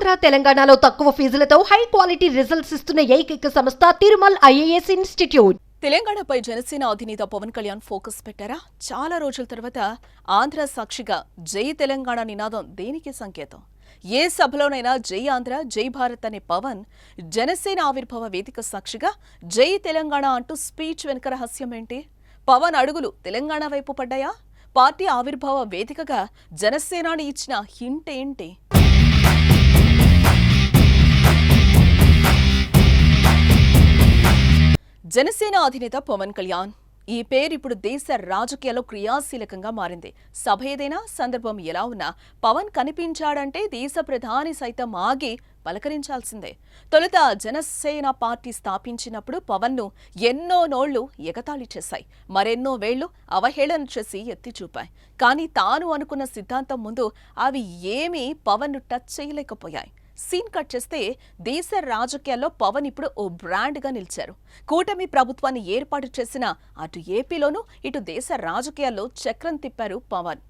ఆంధ్ర తెలంగాణలో తక్కువ ఫీజులతో high quality results ఇస్తున్న ఏకైక సంస్థ తిరుమల్ ఐఏఎస్ ఇన్స్టిట్యూట్. తెలంగాణపై జనసేన అధినేత పవన్ కళ్యాణ్ ఫోకస్ పెట్టారా? చాలా రోజుల తర్వాత ఆంధ్ర సాక్షిగా జై తెలంగాణ నినాదం దేనికి సంకేతం? ఏ సభలోనైనా జై ఆంధ్ర జై భారత్ అనే పవన్ జనసేన ఆవిర్భావ వేదిక సాక్షిగా జై తెలంగాణ అంటూ స్పీచ్ వెనుక రహస్యం ఏంటి? పవన్ అడుగులు తెలంగాణ వైపు పడ్డాయా? పార్టీ ఆవిర్భావ వేదికగా జనసేనాని ఇచ్చిన హింట్ ఏంటి? జనసేన అధినేత పవన్ కళ్యాణ్ ఈ పేరు ఇప్పుడు దేశ రాజకీయాల్లో క్రియాశీలకంగా మారింది. సభ ఏదైనా సందర్భం ఎలా ఉన్నా పవన్ కనిపించాడంటే దేశ ప్రధాని సైతం ఆగి పలకరించాల్సిందే. తొలుత జనసేన పార్టీ స్థాపించినప్పుడు పవన్ ను ఎన్నో నోళ్లు ఎగతాళి చేశాయి, మరెన్నో వేళ్లు అవహేళన చేసి ఎత్తి చూపాయి. కానీ తాను అనుకున్న సిద్ధాంతం ముందు అవి ఏమీ పవన్ ను టచ్ చేయలేకపోయాయి. సీన్ కట్ చేస్తే దేశ రాజకీయాల్లో పవన్ ఇప్పుడు ఓ బ్రాండ్ గా నిలిచారు. కూటమి ప్రభుత్వాన్ని ఏర్పాటు చేసిన అటు ఏపీలోనూ ఇటు దేశ రాజకీయాల్లో చక్రం తిప్పారు పవన్.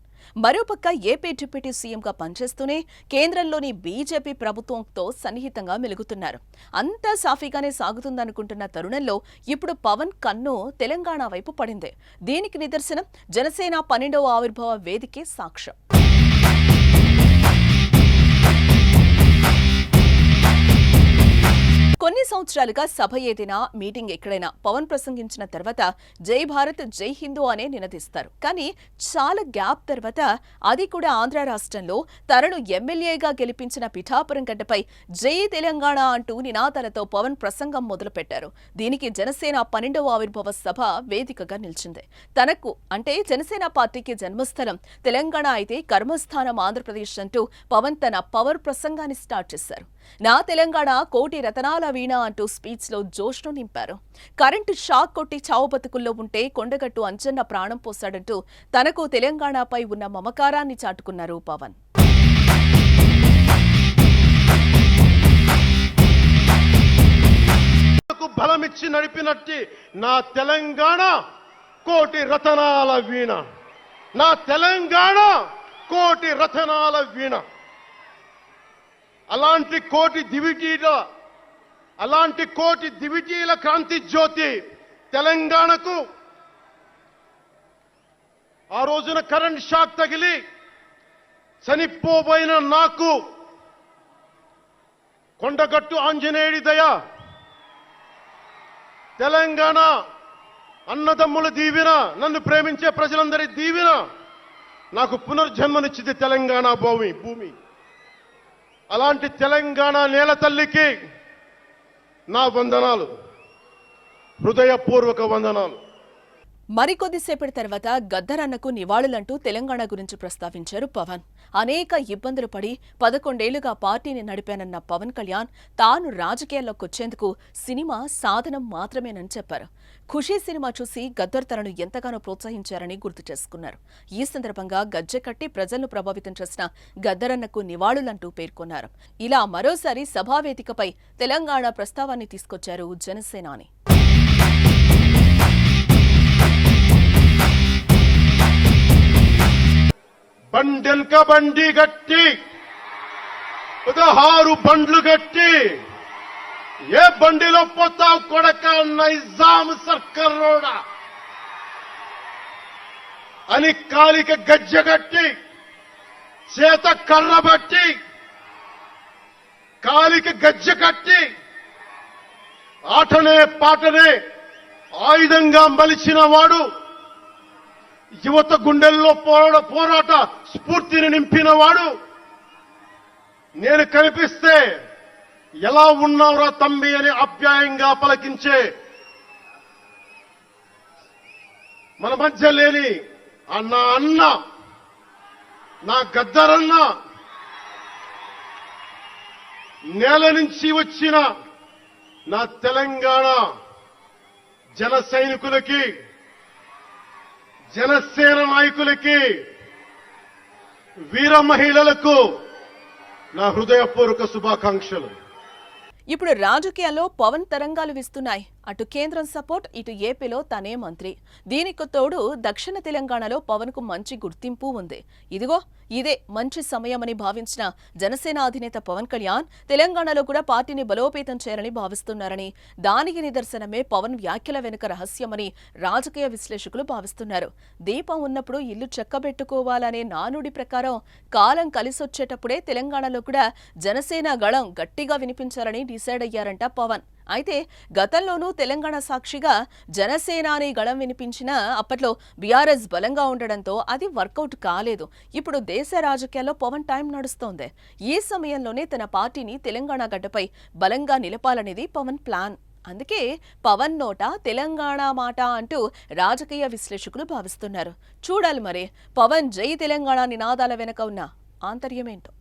మరోపక్క ఏపీ డిప్యూటీ సీఎంగా పనిచేస్తూనే కేంద్రంలోని బీజేపీ ప్రభుత్వంతో సన్నిహితంగా మెలుగుతున్నారు. అంతా సాఫీగానే సాగుతుందనుకుంటున్న తరుణంలో ఇప్పుడు పవన్ కన్ను తెలంగాణ వైపు పడింది. దీనికి నిదర్శనం జనసేన 12వ ఆవిర్భావ వేదికే సాక్ష్యం. కొన్ని సంవత్సరాలుగా సభ ఏదైనా మీటింగ్ ఎక్కడైనా పవన్ ప్రసంగించిన తర్వాత జై భారత్ జై హిందూ అనే నినదిస్తారు. కానీ చాలా గ్యాప్ తర్వాత అది కూడా ఆంధ్ర రాష్ట్రంలో తనను ఎమ్మెల్యేగా గెలిపించిన పిఠాపురం గడ్డపై జై తెలంగాణ అంటూ నినాదాలతో పవన్ ప్రసంగం మొదలుపెట్టారు. దీనికి జనసేన 12వ ఆవిర్భావ సభ వేదికగా నిలిచింది. తనకు అంటే జనసేన పార్టీకి జన్మస్థలం తెలంగాణ అయితే కర్మస్థానం ఆంధ్రప్రదేశ్ అంటూ పవన్ తన పవర్ ప్రసంగాన్ని స్టార్ట్ చేశారు. నా తెలంగాణ కోటి రతనాల వీణ అంటూ స్పీచ్ లో జోష్ను నింపారు. కరెంటు షాక్ కొట్టి చావు బతుకుల్లో ఉంటే కొండగట్టు అంజన్న ప్రాణం పోశాడంటూ తనకు తెలంగాణపై ఉన్న మమకారాన్ని చాటుకున్నారు పవన్. బలమిచ్చి నడిపినట్టి నా తెలంగాణ కోటి రతనాల వీణ, నా తెలంగాణ కోటి రతనాల వీణ. అలాంటి కోటి దివిటీల క్రాంతి జ్యోతి తెలంగాణకు ఆ రోజున కరెంట్ షాక్ తగిలి చనిపోబోయిన నాకు కొండగట్టు ఆంజనేయుడి దయ, తెలంగాణ అన్నదమ్ముల దీవెన, నన్ను ప్రేమించే ప్రజలందరి దీవెన నాకు పునర్జన్మనిచ్చింది తెలంగాణ భూమి. అలాంటి తెలంగాణ నేల తల్లికి నా వందనాలు, హృదయపూర్వక వందనాలు. మరికొద్దిసేపటి తర్వాత గద్దరన్నకు నివాళులంటూ తెలంగాణ గురించి ప్రస్తావించారు పవన్. అనేక ఇబ్బందులు పడి 11 ఏళ్లుగా పార్టీని నడిపానన్న పవన్ కళ్యాణ్ తాను రాజకీయాల్లోకి వచ్చేందుకు సినిమా సాధనం మాత్రమేనని చెప్పారు. ఖుషీ సినిమా చూసి గద్దర్ తనను ఎంతగానో ప్రోత్సహించారని గుర్తు చేసుకున్నారు. ఈ సందర్భంగా గజ్జె కట్టి ప్రజలను ప్రభావితం చేసిన గద్దరన్నకు నివాళులంటూ పేర్కొన్నారు. ఇలా మరోసారి సభావేదికపై తెలంగాణ ప్రస్తావాన్ని తీసుకొచ్చారు జనసేనాని. బండెల్క బండి గట్టి 16 బండ్లు గట్టి ఏ బండిలో పోతావు కొడక నైజాం సర్కారోడా అని కాలిక గజ్జగట్టి చేత కర్రబట్టి కాలిక గజ్జ కట్టి ఆటనే పాటనే ఆయుధంగా మలిచిన వాడు, యువత గుండెల్లో పోరాట స్ఫూర్తిని నింపిన వాడు, నేను కనిపిస్తే ఎలా ఉన్నావురా తమ్మి అని ఆప్యాయంగా పలకించే మన మధ్య లేని నా అన్న, నా గద్దరన్న, నేల నుంచి వచ్చిన నా తెలంగాణ జన సైనికులకి, జనసేన నాయకులకి, వీర మహిళలకు నా హృదయపూర్వక శుభాకాంక్షలు. ఇప్పుడు రాజకీయాల్లో పవన్ తరంగాలు వీస్తున్నాయి. అటు కేంద్రం సపోర్ట్, ఇటు ఏపీలో తనే మంత్రి. దీనికి తోడు దక్షిణ తెలంగాణలో పవన్ కు మంచి గుర్తింపు ఉంది. ఇదిగో ఇదే మంచి సమయమని భావించిన జనసేన అధినేత పవన్ కళ్యాణ్ తెలంగాణలో కూడా పార్టీని బలోపేతం చేయాలని భావిస్తున్నారని, దానికి నిదర్శనమే పవన్ వ్యాఖ్యల వెనుక రహస్యమని రాజకీయ విశ్లేషకులు భావిస్తున్నారు. దీపం ఉన్నప్పుడు ఇల్లు చెక్కబెట్టుకోవాలనే నానుడి ప్రకారం కాలం కలిసొచ్చేటప్పుడే తెలంగాణలో కూడా జనసేన గళం గట్టిగా వినిపించాలని డిసైడ్ అయ్యారంట పవన్. అయితే గతంలోనూ తెలంగాణ సాక్షిగా జనసేనాని గళం వినిపించినా అప్పట్లో బీఆర్ఎస్ బలంగా ఉండడంతో అది వర్కౌట్ కాలేదు. ఇప్పుడు దేశ రాజకీయాల్లో పవన్ టైం నడుస్తోంది. ఈ సమయంలోనే తన పార్టీని తెలంగాణ గడ్డపై బలంగా నిలపాలనేది పవన్ ప్లాన్. అందుకే పవన్ నోట తెలంగాణ మాట అంటూ రాజకీయ విశ్లేషకులు భావిస్తున్నారు. చూడాలి మరి పవన్ జై తెలంగాణ నినాదాల వెనక ఉన్న ఆంతర్యమేంటో.